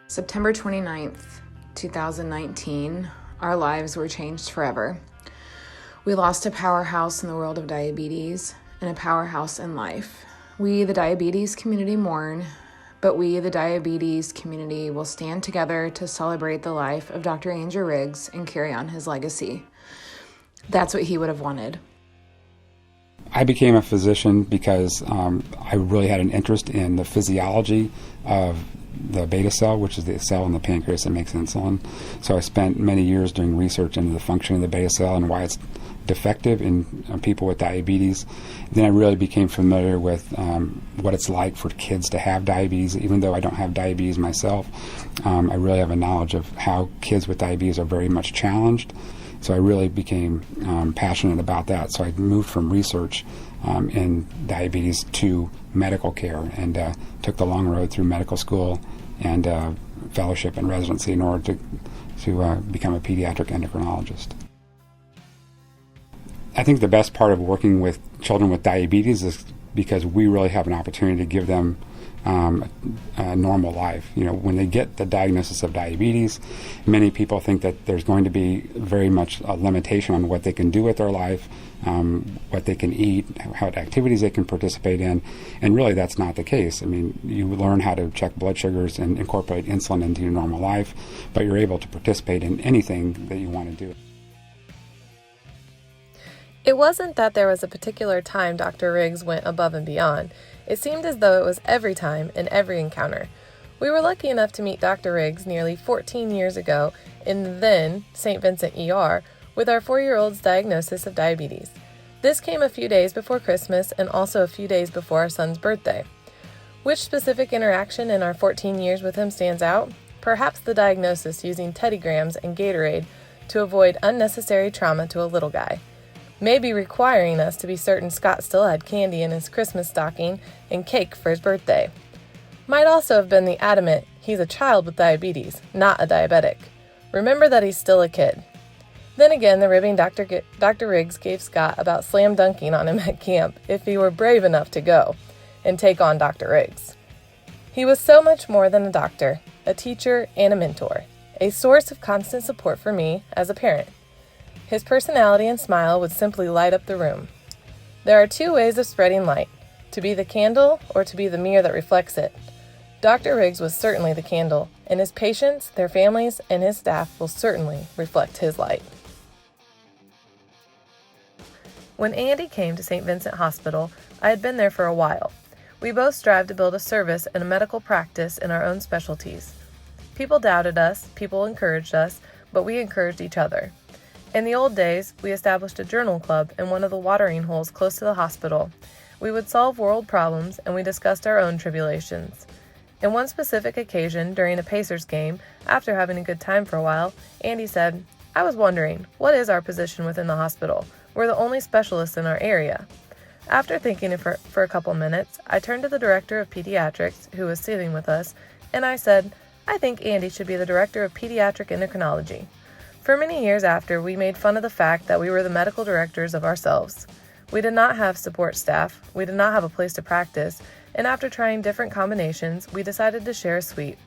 September 29th, 2019, our lives were changed forever. We lost a powerhouse in the world of diabetes and a powerhouse in life. We, the diabetes community, mourn, but we, the diabetes community, will stand together to celebrate the life of Dr. Andrew Riggs and carry on his legacy. That's what he would have wanted. I became a physician because I really had an interest in the physiology of the beta cell, which is the cell in the pancreas that makes insulin. So I spent many years doing research into the function of the beta cell and why it's defective in people with diabetes. Then I really became familiar with what it's like for kids to have diabetes. Even though I don't have diabetes myself, I really have a knowledge of how kids with diabetes are very much challenged. So I really became passionate about that. So I moved from research in diabetes to medical care and took the long road through medical school and fellowship and residency in order to become a pediatric endocrinologist. I think the best part of working with children with diabetes is because we really have an opportunity to give them a normal life. You know, when they get the diagnosis of diabetes, many people think that there's going to be very much a limitation on what they can do with their life, what they can eat, what activities they can participate in, and really that's not the case. I mean, you learn how to check blood sugars and incorporate insulin into your normal life, but you're able to participate in anything that you want to do. It wasn't that there was a particular time Dr. Riggs went above and beyond. It seemed as though it was every time in every encounter. We were lucky enough to meet Dr. Riggs nearly 14 years ago in the then St. Vincent ER with our 4-year-old's diagnosis of diabetes. This came a few days before Christmas and also a few days before our son's birthday. Which specific interaction in our 14 years with him stands out? Perhaps the diagnosis using teddygrams and Gatorade to avoid unnecessary trauma to a little guy. Maybe requiring us to be certain Scott still had candy in his Christmas stocking and cake for his birthday. Might also have been the adamant, he's a child with diabetes, not a diabetic. Remember that he's still a kid. Then again, the ribbing Dr. Riggs gave Scott about slam dunking on him at camp if he were brave enough to go and take on Dr. Riggs. He was so much more than a doctor, a teacher, and a mentor, a source of constant support for me as a parent. His personality and smile would simply light up the room. There are 2 ways of spreading light, to be the candle or to be the mirror that reflects it. Dr. Riggs was certainly the candle, and his patients, their families, and his staff will certainly reflect his light. When Andy came to St. Vincent Hospital, I had been there for a while. We both strived to build a service and a medical practice in our own specialties. People doubted us, people encouraged us, but we encouraged each other. In the old days, we established a journal club in one of the watering holes close to the hospital. We would solve world problems, and we discussed our own tribulations. In one specific occasion, during a Pacers game, after having a good time for a while, Andy said, "I was wondering, what is our position within the hospital? We're the only specialists in our area." After thinking for a couple minutes, I turned to the director of pediatrics, who was sitting with us, and I said, "I think Andy should be the director of pediatric endocrinology." For many years after, we made fun of the fact that we were the medical directors of ourselves. We did not have support staff, we did not have a place to practice, and after trying different combinations, we decided to share a suite.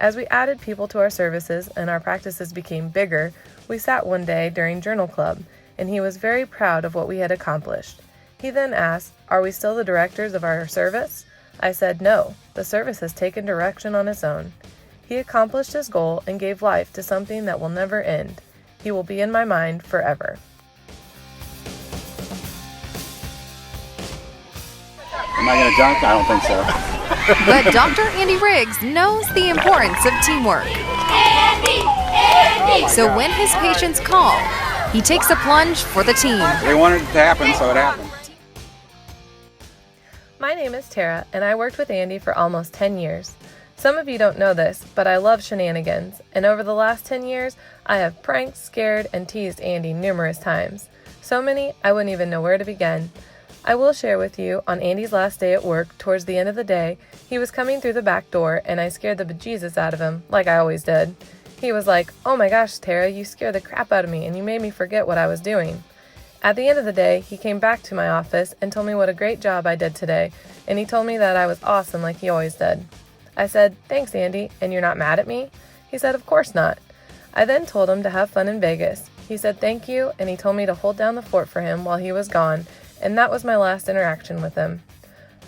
As we added people to our services and our practices became bigger, we sat one day during Journal Club, and he was very proud of what we had accomplished. He then asked, "Are we still the directors of our service?" I said, "No, the service has taken direction on its own." He accomplished his goal and gave life to something that will never end. He will be in my mind forever. Am I going to dunk? I don't think so. But Dr. Andy Riggs knows the importance of teamwork. So when his patients call, he takes a plunge for the team. They wanted it to happen, so it happened. My name is Tara, and I worked with Andy for almost 10 years. Some of you don't know this, but I love shenanigans, and over the last 10 years, I have pranked, scared, and teased Andy numerous times. So many, I wouldn't even know where to begin. I will share with you, on Andy's last day at work, towards the end of the day, he was coming through the back door, and I scared the bejesus out of him, like I always did. He was like, "Oh my gosh, Tara, you scared the crap out of me, and you made me forget what I was doing." At the end of the day, he came back to my office and told me what a great job I did today, and he told me that I was awesome like he always did. I said, "Thanks, Andy, and you're not mad at me?" He said, "Of course not." I then told him to have fun in Vegas. He said thank you, and he told me to hold down the fort for him while he was gone, and that was my last interaction with him.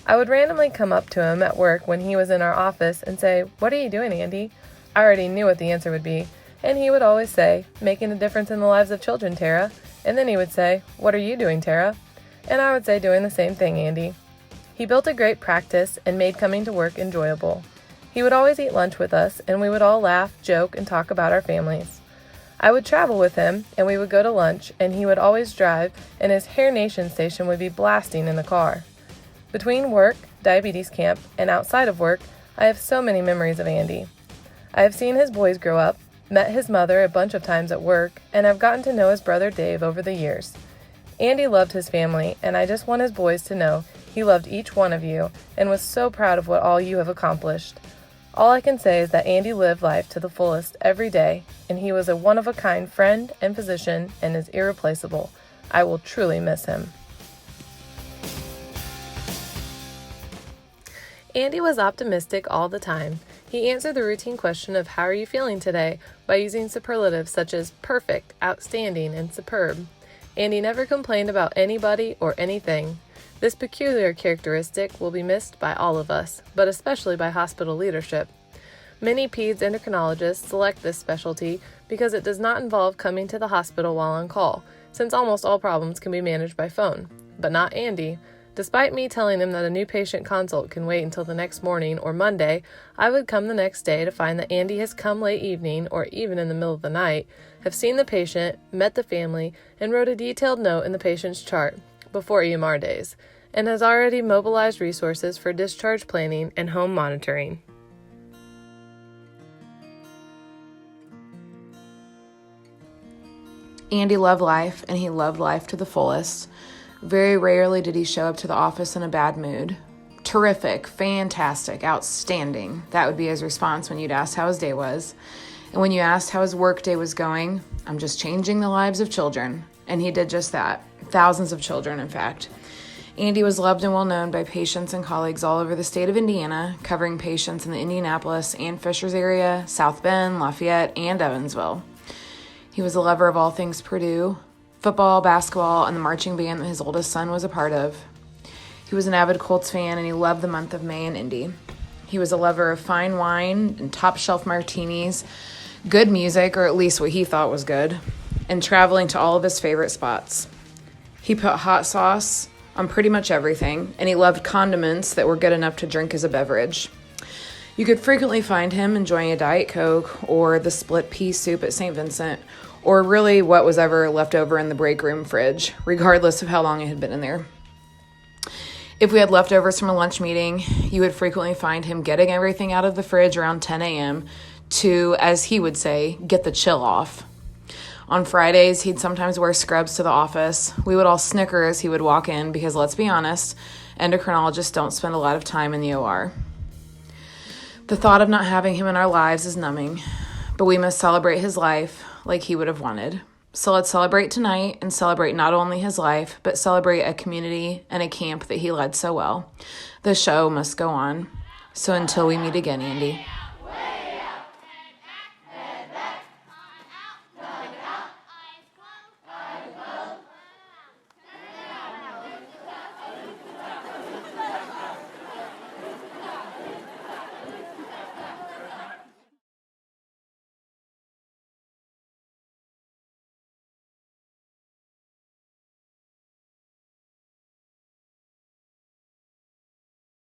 I would randomly come up to him at work when he was in our office and say, "What are you doing, Andy?" I already knew what the answer would be, and he would always say, "Making a difference in the lives of children, Tara." And then he would say, "What are you doing, Tara?" And I would say, "Doing the same thing, Andy." He built a great practice and made coming to work enjoyable. He would always eat lunch with us, and we would all laugh, joke, and talk about our families. I would travel with him, and we would go to lunch, and he would always drive, and his Hair Nation station would be blasting in the car. Between work, diabetes camp, and outside of work, I have so many memories of Andy. I have seen his boys grow up, met his mother a bunch of times at work, and have gotten to know his brother Dave over the years. Andy loved his family, and I just want his boys to know he loved each one of you and was so proud of what all you have accomplished. All I can say is that Andy lived life to the fullest every day, and he was a one-of-a-kind friend and physician and is irreplaceable. I will truly miss him. Andy was optimistic all the time. He answered the routine question of "How are you feeling today?" by using superlatives such as perfect, outstanding, and superb. Andy never complained about anybody or anything. This peculiar characteristic will be missed by all of us, but especially by hospital leadership. Many peds endocrinologists select this specialty because it does not involve coming to the hospital while on call, since almost all problems can be managed by phone. But not Andy. Despite me telling him that a new patient consult can wait until the next morning or Monday, I would come the next day to find that Andy has come late evening or even in the middle of the night, have seen the patient, met the family, and wrote a detailed note in the patient's chart before EMR days, and has already mobilized resources for discharge planning and home monitoring. Andy loved life, and he loved life to the fullest. Very rarely did he show up to the office in a bad mood. Terrific, fantastic, outstanding. That would be his response when you'd ask how his day was. And when you asked how his work day was going, "I'm just changing the lives of children." And he did just that. Thousands of children, in fact. Andy was loved and well known by patients and colleagues all over the state of Indiana, covering patients in the Indianapolis and Fishers area, South Bend, Lafayette, and Evansville. He was a lover of all things Purdue, football, basketball, and the marching band that his oldest son was a part of. He was an avid Colts fan, and he loved the month of May in Indy. He was a lover of fine wine and top-shelf martinis, good music, or at least what he thought was good, and traveling to all of his favorite spots. He put hot sauce on pretty much everything, and he loved condiments that were good enough to drink as a beverage. You could frequently find him enjoying a Diet Coke or the split pea soup at St. Vincent, or really what was ever left over in the break room fridge, regardless of how long it had been in there. If we had leftovers from a lunch meeting, you would frequently find him getting everything out of the fridge around 10 a.m. to, as he would say, get the chill off. On Fridays, he'd sometimes wear scrubs to the office. We would all snicker as he would walk in because, let's be honest, endocrinologists don't spend a lot of time in the OR. The thought of not having him in our lives is numbing, but we must celebrate his life like he would have wanted. So let's celebrate tonight and celebrate not only his life, but celebrate a community and a camp that he led so well. The show must go on. So until we meet again, Andy.